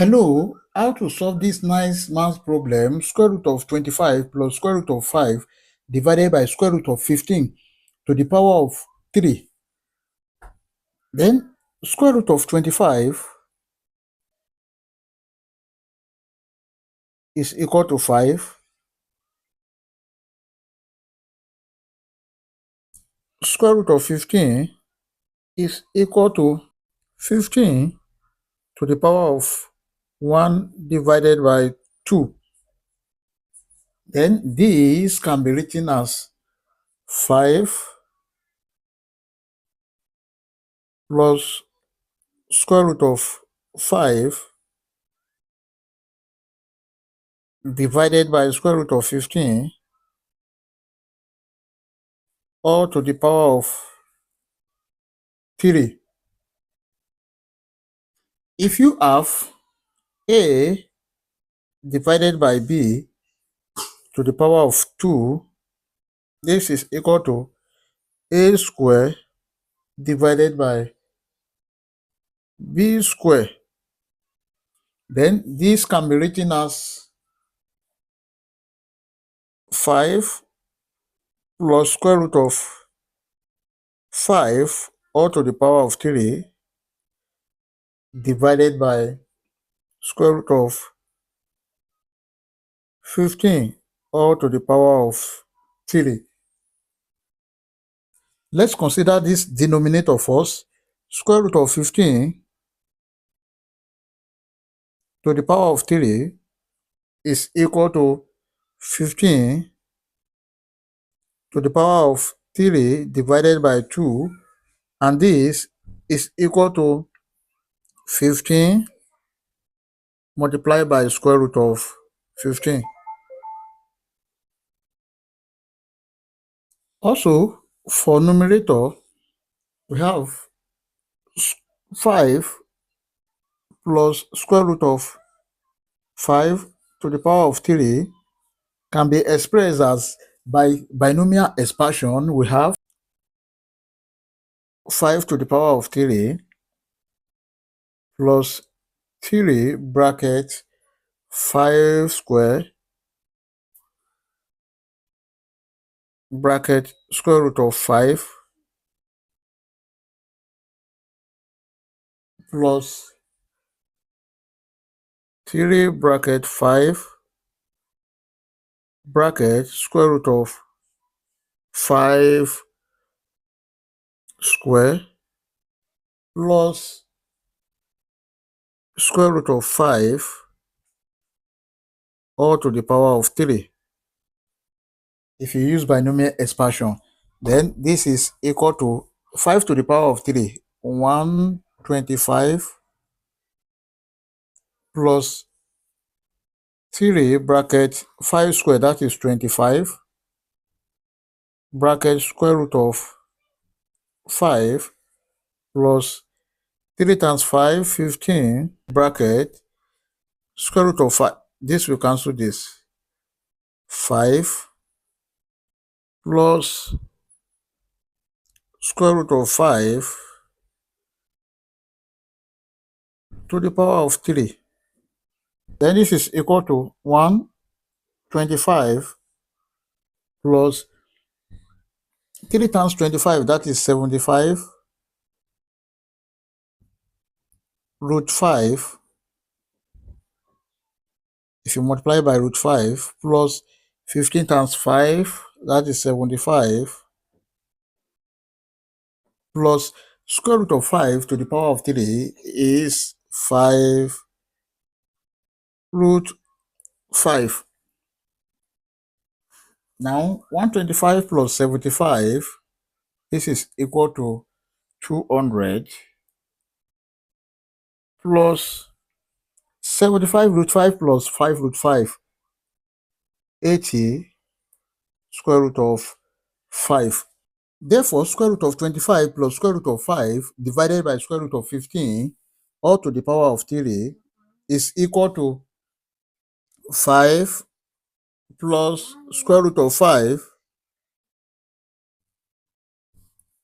Hello, how to solve this nice math problem, square root of 25 plus square root of 5 divided by square root of 15 to the power of 3. Then square root of 25 is equal to 5. Square root of 15 is equal to 15 to the power of 1 divided by 2. Then this can be written as 5 plus square root of 5 divided by square root of 15 all to the power of 3. If you have a divided by b to the power of 2, this is equal to a square divided by b square. Then this can be written as 5 plus square root of 5 all to the power of 3 divided by square root of 15 all to the power of 3. Let's consider this denominator first. Square root of 15 to the power of 3 is equal to 15 to the power of 3 divided by 2, and this is equal to 15 multiplied by square root of 15. Also, for numerator, we have 5 plus square root of 5 to the power of 3 can be expressed as by binomial expansion. We have 5 to the power of 3 plus 3 bracket 5 square bracket square root of 5 plus 3 bracket 5 bracket square root of 5 square plus square root of 5 all to the power of 3. If you use binomial expansion, then this is equal to 5 to the power of 3, 125 plus 3 bracket 5 square, that is 25, bracket square root of 5 plus 3 times 5, 15, bracket square root of 5. This will cancel this. 5 plus square root of 5 to the power of 3. Then this is equal to 125 plus 3 times 25, that is 75, root 5. If you multiply by root 5 plus 15 times 5, that is 75, plus square root of 5 to the power of 3 is 5 root 5. Now 125 plus 75, this is equal to 200 plus 75 root 5 plus 5 root 5, 80 square root of 5. Therefore, square root of 25 plus square root of 5 divided by square root of 15 all to the power of 3 is equal to 5 plus square root of 5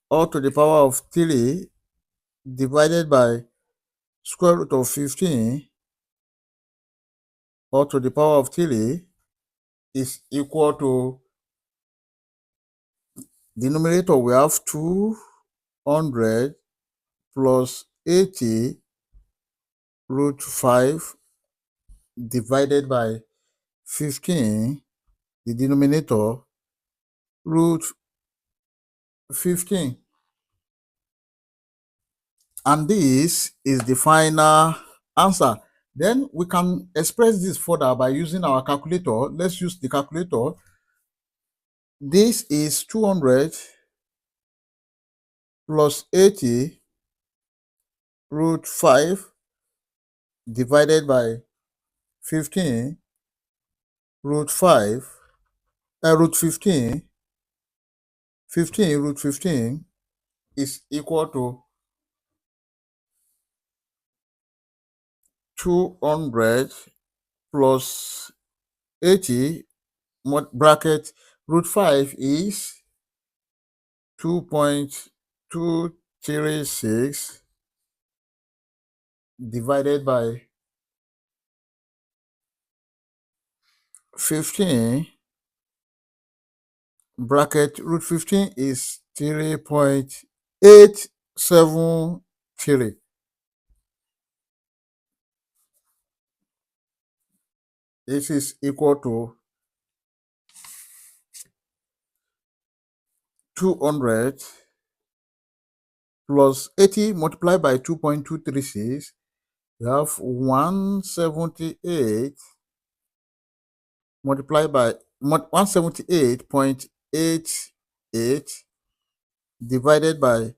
all to the power of 3 divided by square root of 15 all to the power of 3 is equal to, denominator we have 200 plus 80 root 5 divided by 15, the denominator root 15. And this is the final answer. Then we can express this further by using our calculator. Let's use the calculator. This is 200 plus 80 root 5 divided by 15 root 5 root 15 root 15 is equal to 200 plus 80 bracket root 5 is 2.236 divided by 15 bracket root 15 is 3.873. This is equal to 200 plus 80 multiplied by 2.236. We have 178 multiplied by 178.88 divided by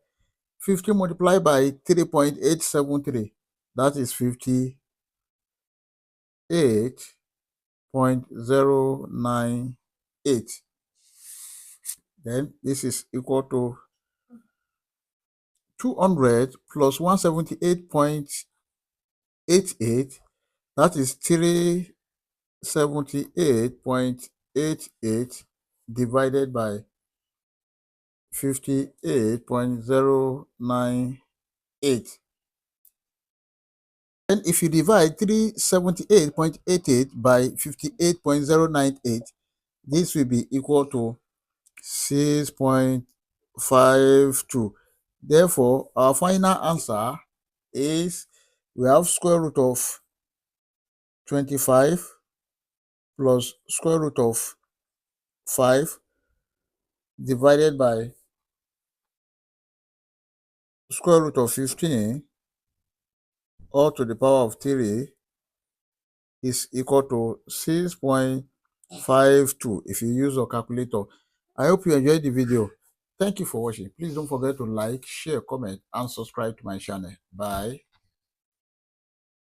50 multiplied by 3.873. That is 58.098. Then this is equal to 200 plus 178.88. That is 378.88 divided by 58.098. And if you divide 378.88 by 58.098, this will be equal to 6.52. Therefore, our final answer is, we have square root of 25 plus square root of 5 divided by square root of 15 all to the power of 3 is equal to 6.52 if you use your calculator. I hope you enjoyed the video. Thank you for watching. Please don't forget to like, share, comment, and subscribe to my channel. Bye.